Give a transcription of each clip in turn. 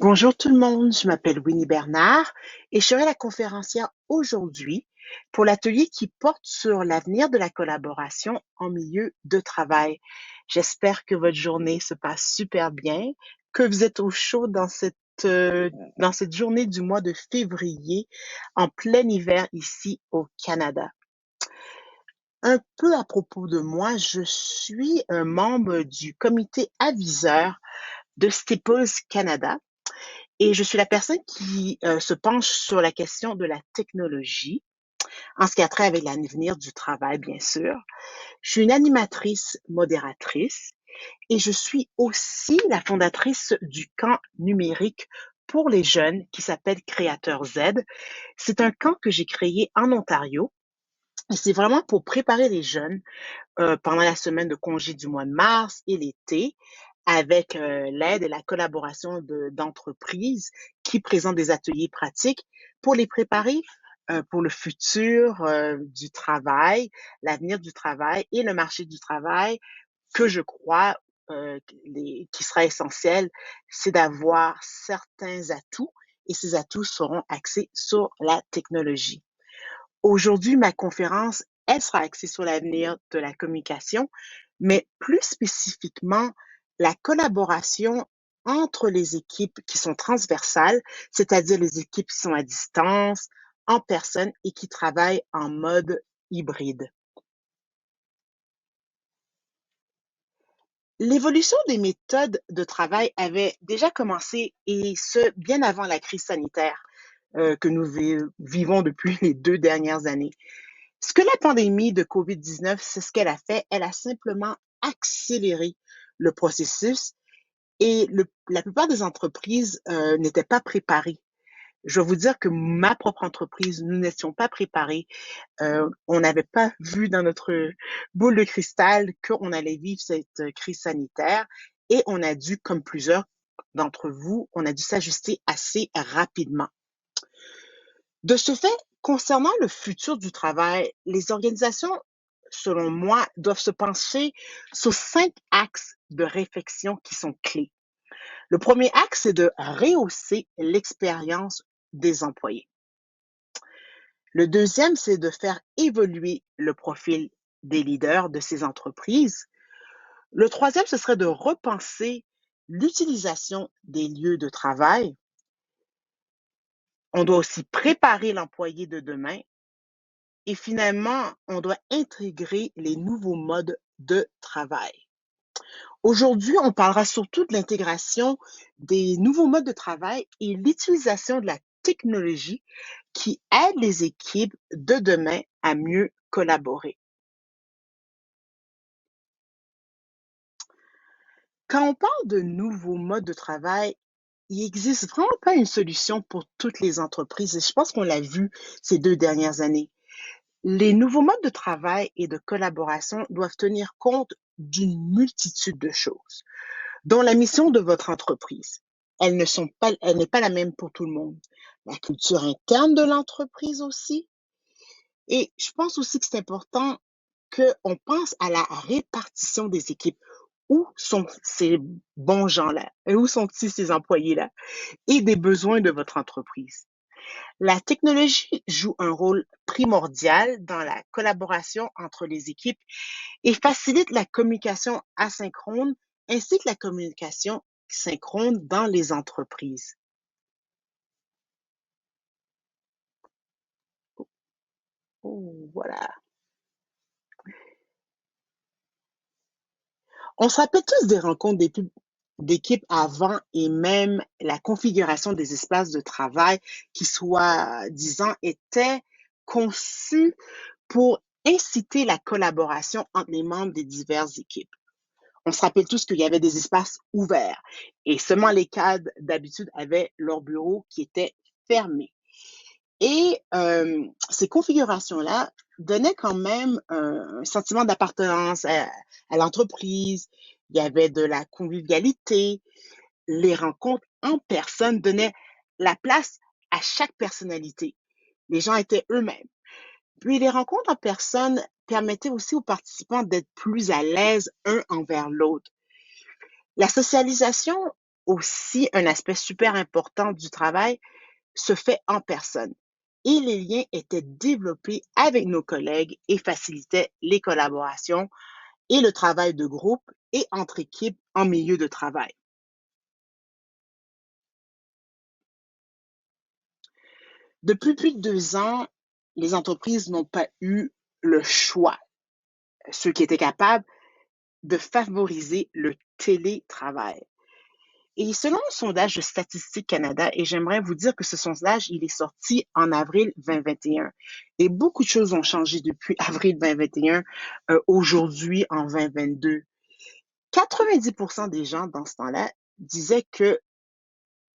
Bonjour tout le monde, je m'appelle Winnie Bernard et je serai la conférencière aujourd'hui pour l'atelier qui porte sur l'avenir de la collaboration en milieu de travail. J'espère que votre journée se passe super bien, que vous êtes au chaud dans cette journée du mois de février en plein hiver ici au Canada. Un peu à propos de moi, je suis un membre du comité aviseur de Staples Canada et je suis la personne qui se penche sur la question de la technologie en ce qui a trait avec l'avenir du travail, bien sûr. Je suis une animatrice modératrice et je suis aussi la fondatrice du camp numérique pour les jeunes qui s'appelle Créateur Z. C'est un camp que j'ai créé en Ontario et c'est vraiment pour préparer les jeunes pendant la semaine de congé du mois de mars et l'été avec l'aide et la collaboration d'entreprises qui présentent des ateliers pratiques pour les préparer pour le futur du travail, l'avenir du travail et le marché du travail que je crois qui sera essentiel, c'est d'avoir certains atouts et ces atouts seront axés sur la technologie. Aujourd'hui, ma conférence, elle sera axée sur l'avenir de la communication, mais plus spécifiquement la collaboration entre les équipes qui sont transversales, c'est-à-dire les équipes qui sont à distance, en personne et qui travaillent en mode hybride. L'évolution des méthodes de travail avait déjà commencé et ce, bien avant la crise sanitaire que nous vivons depuis les 2 dernières années. Ce que la pandémie de COVID-19, c'est ce qu'elle a fait. Elle a simplement accéléré le processus et la plupart des entreprises n'étaient pas préparées. Je vais vous dire que ma propre entreprise, nous n'étions pas préparés. On n'avait pas vu dans notre boule de cristal qu'on allait vivre cette crise sanitaire et on a dû, comme plusieurs d'entre vous, on a dû s'ajuster assez rapidement. De ce fait, concernant le futur du travail, les organisations, selon moi, doivent se pencher sur 5 axes de réflexion qui sont clés. Le premier axe, c'est de rehausser l'expérience des employés. Le deuxième, c'est de faire évoluer le profil des leaders de ces entreprises. Le troisième, ce serait de repenser l'utilisation des lieux de travail. On doit aussi préparer l'employé de demain. Et finalement, on doit intégrer les nouveaux modes de travail. Aujourd'hui, on parlera surtout de l'intégration des nouveaux modes de travail et l'utilisation de la technologie qui aide les équipes de demain à mieux collaborer. Quand on parle de nouveaux modes de travail, il n'existe vraiment pas une solution pour toutes les entreprises et je pense qu'on l'a vu ces 2 dernières années. Les nouveaux modes de travail et de collaboration doivent tenir compte d'une multitude de choses, dont la mission de votre entreprise. Elle n'est pas la même pour tout le monde. La culture interne de l'entreprise aussi. Et je pense aussi que c'est important qu'on pense à la répartition des équipes. Où sont ces bons gens-là? Et où sont-ils ces employés-là? Et des besoins de votre entreprise. La technologie joue un rôle primordial dans la collaboration entre les équipes et facilite la communication asynchrone ainsi que la communication synchrone dans les entreprises. Oh, voilà. On se rappelle tous des rencontres d'équipes avant et même la configuration des espaces de travail qui, soi-disant, étaient conçus pour inciter la collaboration entre les membres des diverses équipes. On se rappelle tous qu'il y avait des espaces ouverts et seulement les cadres, d'habitude, avaient leur bureau qui était fermé. Et ces configurations-là donnaient quand même un sentiment d'appartenance à l'entreprise. Il y avait de la convivialité. Les rencontres en personne donnaient la place à chaque personnalité. Les gens étaient eux-mêmes. Puis les rencontres en personne permettaient aussi aux participants d'être plus à l'aise un envers l'autre. La socialisation Aussi, un aspect super important du travail se fait en personne. Et les liens étaient développés avec nos collègues et facilitaient les collaborations et le travail de groupe et entre équipes en milieu de travail. Depuis plus de 2 ans, les entreprises n'ont pas eu le choix, ceux qui étaient capables, de favoriser le télétravail. Et selon un sondage de Statistique Canada, et j'aimerais vous dire que ce sondage, il est sorti en avril 2021. Et beaucoup de choses ont changé depuis avril 2021, aujourd'hui en 2022. 90% des gens dans ce temps-là disaient que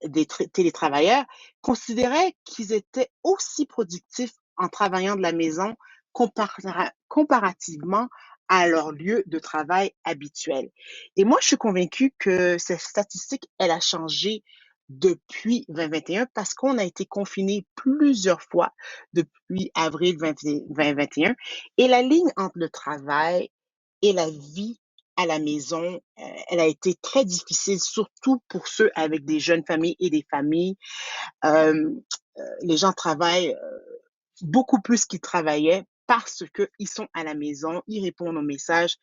des télétravailleurs considéraient qu'ils étaient aussi productifs en travaillant de la maison comparativement à leur lieu de travail habituel. Et moi, je suis convaincue que cette statistique, elle a changé depuis 2021 parce qu'on a été confinés plusieurs fois depuis avril 2021 et la ligne entre le travail et la vie à la maison, elle a été très difficile, surtout pour ceux avec des jeunes familles et des familles. Les gens travaillent beaucoup plus qu'ils travaillaient parce qu'ils sont à la maison, ils répondent aux messages,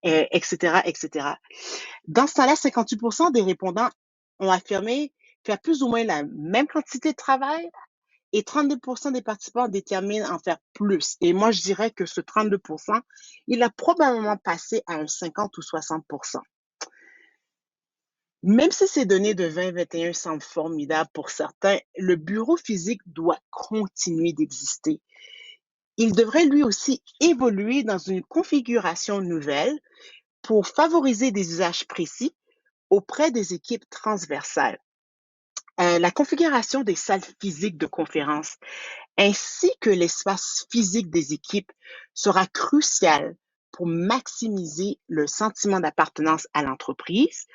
etc., etc. Dans ce temps-là, 58% des répondants ont affirmé faire plus ou moins la même quantité de travail et 32% des participants déterminent en faire plus. Et moi, je dirais que ce 32%, il a probablement passé à un 50 ou 60%. Même si ces données de 2021 semblent formidables pour certains, le bureau physique doit continuer d'exister. Il devrait lui aussi évoluer dans une configuration nouvelle pour favoriser des usages précis auprès des équipes transversales. La configuration des salles physiques de conférence ainsi que l'espace physique des équipes sera crucial pour maximiser le sentiment d'appartenance à l'entreprise,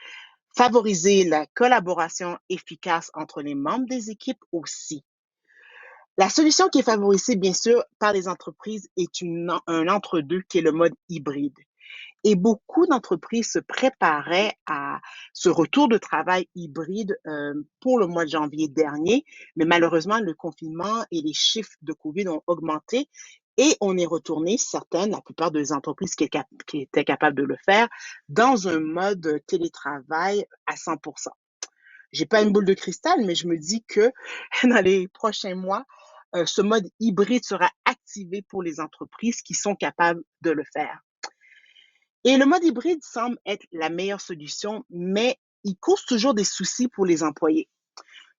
favoriser la collaboration efficace entre les membres des équipes aussi. La solution qui est favorisée, bien sûr, par les entreprises est un entre-deux qui est le mode hybride. Et beaucoup d'entreprises se préparaient à ce retour de travail hybride pour le mois de janvier dernier, mais malheureusement, le confinement et les chiffres de COVID ont augmenté et on est retourné, certaines, la plupart des entreprises qui étaient capables de le faire, dans un mode télétravail à 100%. J'ai pas une boule de cristal, mais je me dis que dans les prochains mois, ce mode hybride sera activé pour les entreprises qui sont capables de le faire. Et le mode hybride semble être la meilleure solution, mais il cause toujours des soucis pour les employés.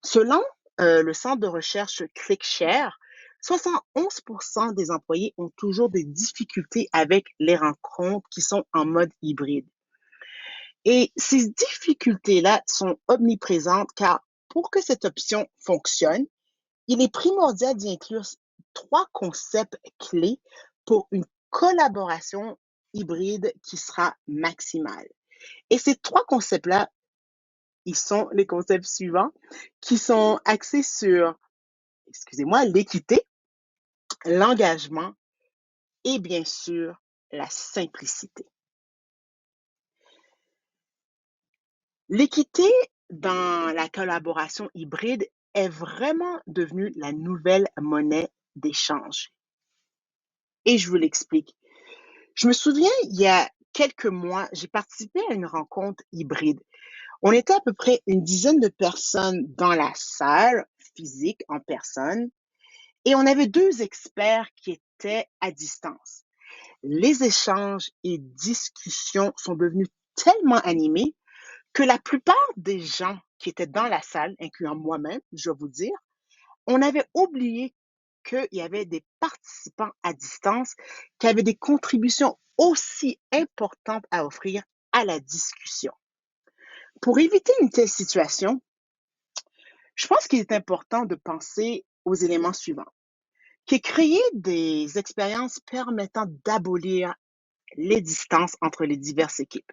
Selon le centre de recherche ClickShare, 71% des employés ont toujours des difficultés avec les rencontres qui sont en mode hybride. Et ces difficultés-là sont omniprésentes car pour que cette option fonctionne, il est primordial d'y inclure trois concepts clés pour une collaboration hybride qui sera maximale. Et ces trois concepts-là, ils sont les concepts suivants qui sont axés sur, excusez-moi, l'équité, l'engagement et bien sûr la simplicité. L'équité dans la collaboration hybride est vraiment devenue la nouvelle monnaie d'échange. Et je vous l'explique. Je me souviens, il y a quelques mois, j'ai participé à une rencontre hybride. On était à peu près une dizaine de personnes dans la salle physique en personne et on avait deux experts qui étaient à distance. Les échanges et discussions sont devenus tellement animés que la plupart des gens qui étaient dans la salle, incluant moi-même, je vais vous dire, on avait oublié qu'il y avait des participants à distance qui avaient des contributions aussi importantes à offrir à la discussion. Pour éviter une telle situation, je pense qu'il est important de penser aux éléments suivants, qui est créer des expériences permettant d'abolir les distances entre les diverses équipes.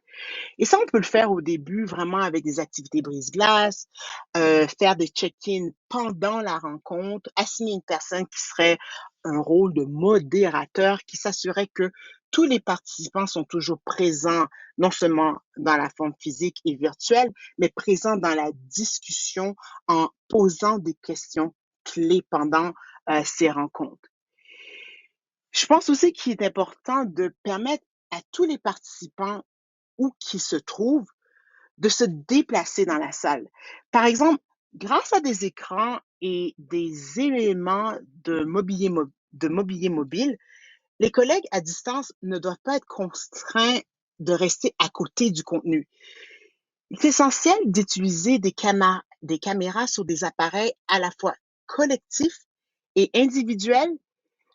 Et ça, on peut le faire au début vraiment avec des activités brise-glace, faire des check-ins pendant la rencontre, assigner une personne qui serait un rôle de modérateur qui s'assurait que tous les participants sont toujours présents, non seulement dans la forme physique et virtuelle, mais présents dans la discussion en posant des questions clés pendant ces rencontres. Je pense aussi qu'il est important de permettre à tous les participants où qu'ils se trouvent de se déplacer dans la salle. Par exemple, grâce à des écrans et des éléments de mobilier mobile, les collègues à distance ne doivent pas être contraints de rester à côté du contenu. Il est essentiel d'utiliser des caméras sur des appareils à la fois collectifs et individuels,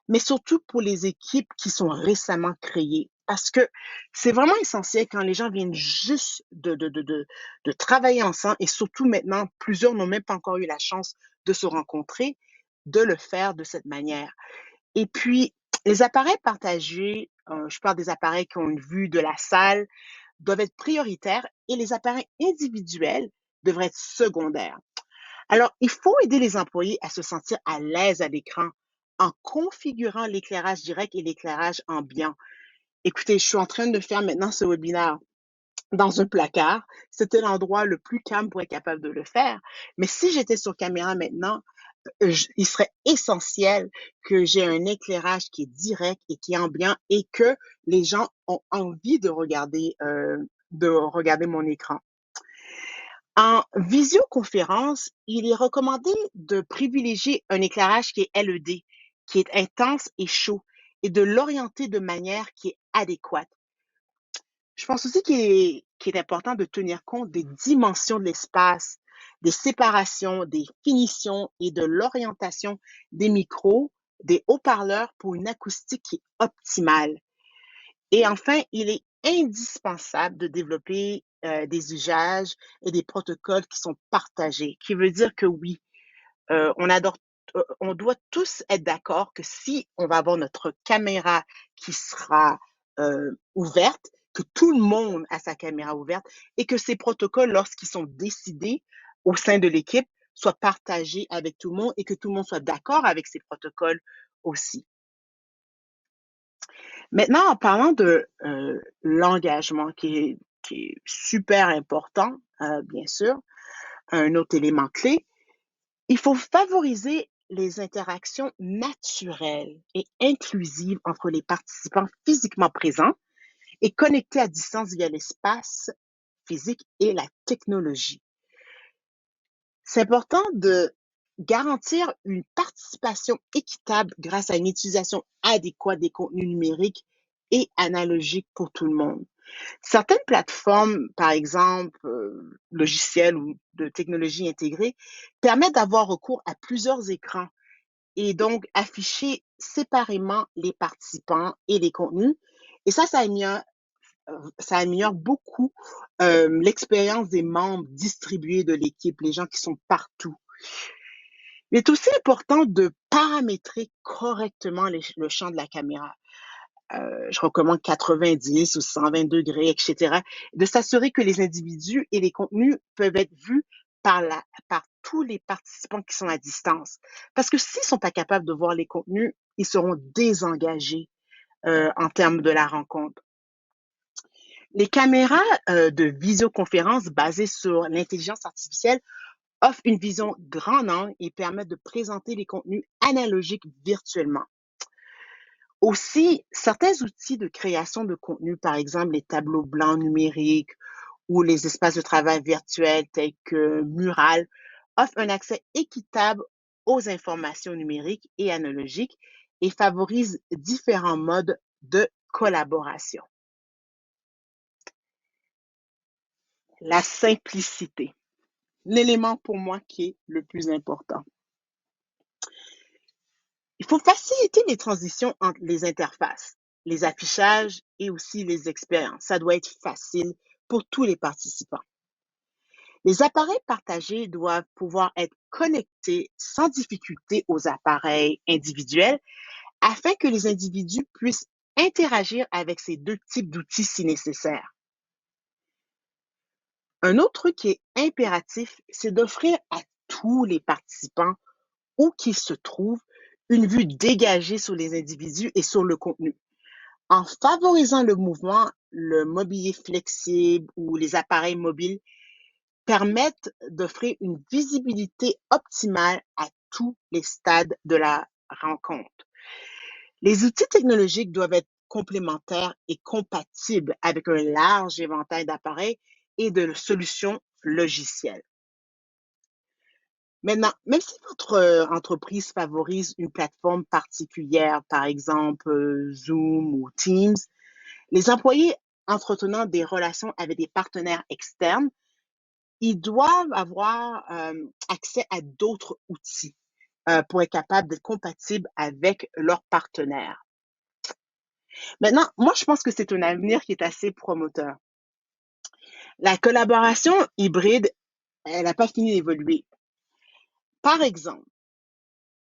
mais surtout pour les équipes qui sont récemment créées. Parce que c'est vraiment essentiel quand les gens viennent juste de travailler ensemble et surtout maintenant, plusieurs n'ont même pas encore eu la chance de se rencontrer, de le faire de cette manière. Et puis, les appareils partagés, je parle des appareils qui ont une vue de la salle, doivent être prioritaires et les appareils individuels devraient être secondaires. Alors, il faut aider les employés à se sentir à l'aise à l'écran en configurant l'éclairage direct et l'éclairage ambiant. Écoutez, je suis en train de faire maintenant ce webinaire dans un placard. C'était l'endroit le plus calme pour être capable de le faire. Mais si j'étais sur caméra maintenant, il serait essentiel que j'ai un éclairage qui est direct et qui est ambiant et que les gens ont envie de regarder mon écran. En visioconférence, il est recommandé de privilégier un éclairage qui est LED, qui est intense et chaud, et de l'orienter de manière qui est adéquate. Je pense aussi qu'il est important de tenir compte des dimensions de l'espace, des séparations, des finitions et de l'orientation des micros, des haut-parleurs pour une acoustique qui est optimale. Et enfin, il est indispensable de développer des usages et des protocoles qui sont partagés, qui veut dire que oui, on adore, on doit tous être d'accord que si on va avoir notre caméra qui sera ouverte, que tout le monde a sa caméra ouverte et que ces protocoles, lorsqu'ils sont décidés au sein de l'équipe, soient partagés avec tout le monde et que tout le monde soit d'accord avec ces protocoles aussi. Maintenant, en parlant de l'engagement qui est super important, bien sûr, un autre élément clé, il faut favoriser les interactions naturelles et inclusives entre les participants physiquement présents et connectés à distance via l'espace physique et la technologie. C'est important de garantir une participation équitable grâce à une utilisation adéquate des contenus numériques et analogiques pour tout le monde. Certaines plateformes, par exemple, logiciels ou de technologie intégrée, permettent d'avoir recours à plusieurs écrans et donc afficher séparément les participants et les contenus. Et ça améliore beaucoup l'expérience des membres distribués de l'équipe, les gens qui sont partout. Il est aussi important de paramétrer correctement le champ de la caméra. Je recommande 90 ou 120 degrés, etc. De s'assurer que les individus et les contenus peuvent être vus par tous les participants qui sont à distance. Parce que s'ils ne sont pas capables de voir les contenus, ils seront désengagés en termes de la rencontre. Les caméras de visioconférence basées sur l'intelligence artificielle offrent une vision grand angle et permettent de présenter les contenus analogiques virtuellement. Aussi, certains outils de création de contenu, par exemple les tableaux blancs numériques ou les espaces de travail virtuels tels que Mural, offrent un accès équitable aux informations numériques et analogiques et favorisent différents modes de collaboration. La simplicité, l'élément pour moi qui est le plus important. Il faut faciliter les transitions entre les interfaces, les affichages et aussi les expériences. Ça doit être facile pour tous les participants. Les appareils partagés doivent pouvoir être connectés sans difficulté aux appareils individuels afin que les individus puissent interagir avec ces deux types d'outils si nécessaire. Un autre truc qui est impératif, c'est d'offrir à tous les participants, où qu'ils se trouvent, une vue dégagée sur les individus et sur le contenu. En favorisant le mouvement, le mobilier flexible ou les appareils mobiles permettent d'offrir une visibilité optimale à tous les stades de la rencontre. Les outils technologiques doivent être complémentaires et compatibles avec un large éventail d'appareils et de solutions logicielles. Maintenant, même si votre entreprise favorise une plateforme particulière, par exemple Zoom ou Teams, les employés entretenant des relations avec des partenaires externes, ils doivent avoir accès à d'autres outils pour être capables d'être compatibles avec leurs partenaires. Maintenant, moi, je pense que c'est un avenir qui est assez promoteur. La collaboration hybride, elle n'a pas fini d'évoluer. Par exemple,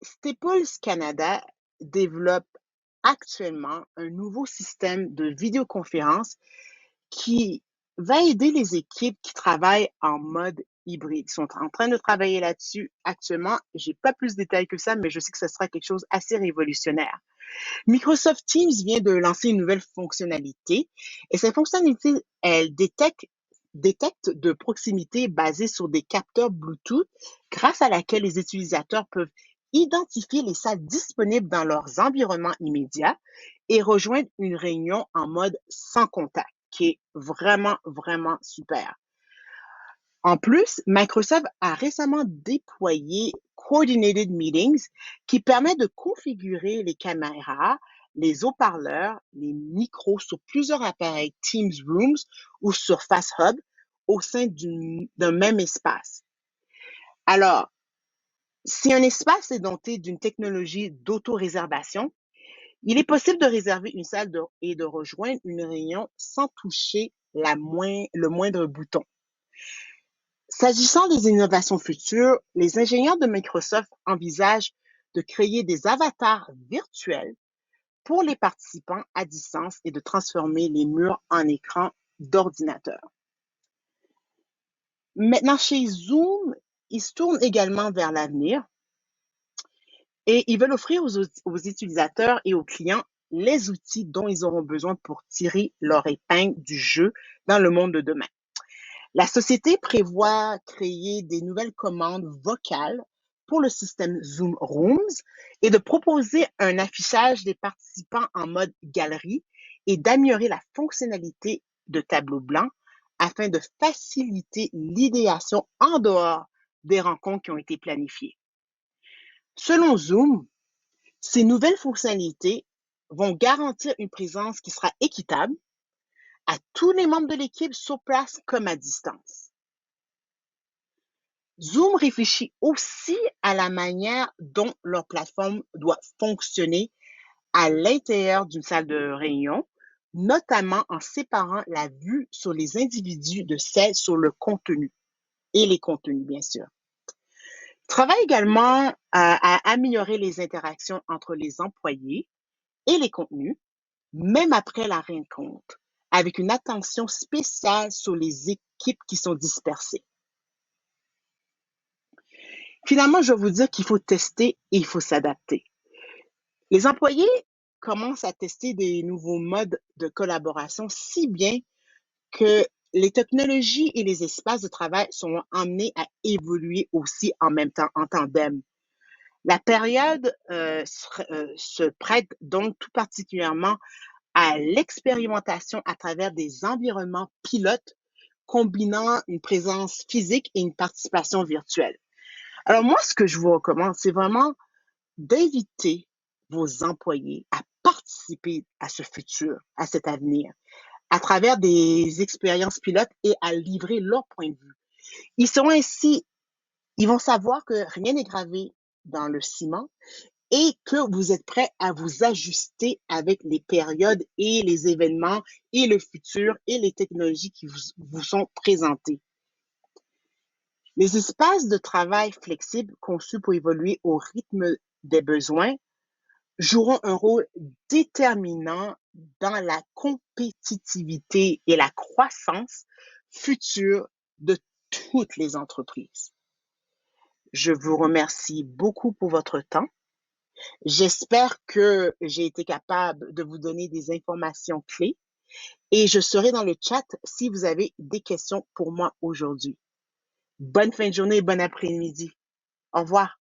Staples Canada développe actuellement un nouveau système de vidéoconférence qui va aider les équipes qui travaillent en mode hybride. Ils sont en train de travailler là-dessus actuellement. J'ai pas plus de détails que ça, mais je sais que ce sera quelque chose assez révolutionnaire. Microsoft Teams vient de lancer une nouvelle fonctionnalité et cette fonctionnalité, elle détecte de proximité basée sur des capteurs Bluetooth grâce à laquelle les utilisateurs peuvent identifier les salles disponibles dans leurs environnements immédiats et rejoindre une réunion en mode sans contact, qui est vraiment, vraiment super. En plus, Microsoft a récemment déployé Coordinated Meetings qui permet de configurer les caméras, les haut-parleurs, les micros sur plusieurs appareils Teams Rooms ou Surface Hub au sein d'un même espace. Alors, si un espace est doté d'une technologie d'auto-réservation, il est possible de réserver une salle et de rejoindre une réunion sans toucher le moindre bouton. S'agissant des innovations futures, les ingénieurs de Microsoft envisagent de créer des avatars virtuels pour les participants à distance et de transformer les murs en écrans d'ordinateur. Maintenant, chez Zoom, ils se tournent également vers l'avenir et ils veulent offrir aux utilisateurs et aux clients les outils dont ils auront besoin pour tirer leur épingle du jeu dans le monde de demain. La société prévoit créer des nouvelles commandes vocales pour le système Zoom Rooms et de proposer un affichage des participants en mode galerie et d'améliorer la fonctionnalité de tableau blanc afin de faciliter l'idéation en dehors des rencontres qui ont été planifiées. Selon Zoom, ces nouvelles fonctionnalités vont garantir une présence qui sera équitable à tous les membres de l'équipe sur place comme à distance. Zoom réfléchit aussi à la manière dont leur plateforme doit fonctionner à l'intérieur d'une salle de réunion, notamment en séparant la vue sur les individus de celle sur le contenu et les contenus, bien sûr. Il travaille également à améliorer les interactions entre les employés et les contenus, même après la rencontre, avec une attention spéciale sur les équipes qui sont dispersées. Finalement, je vais vous dire qu'il faut tester et il faut s'adapter. Les employés commencent à tester des nouveaux modes de collaboration si bien que les technologies et les espaces de travail sont amenés à évoluer aussi en même temps, en tandem. La période se prête donc tout particulièrement à l'expérimentation à travers des environnements pilotes combinant une présence physique et une participation virtuelle. Alors moi, ce que je vous recommande, c'est vraiment d'inviter vos employés à participer à ce futur, à cet avenir, à travers des expériences pilotes et à livrer leur point de vue. Ils vont savoir que rien n'est gravé dans le ciment et que vous êtes prêts à vous ajuster avec les périodes et les événements et le futur et les technologies qui vous sont présentées. Les espaces de travail flexibles conçus pour évoluer au rythme des besoins joueront un rôle déterminant dans la compétitivité et la croissance future de toutes les entreprises. Je vous remercie beaucoup pour votre temps J'espère que j'ai été capable de vous donner des informations clés et je serai dans le chat si vous avez des questions pour moi aujourd'hui. Bonne fin de journée et bon après-midi. Au revoir.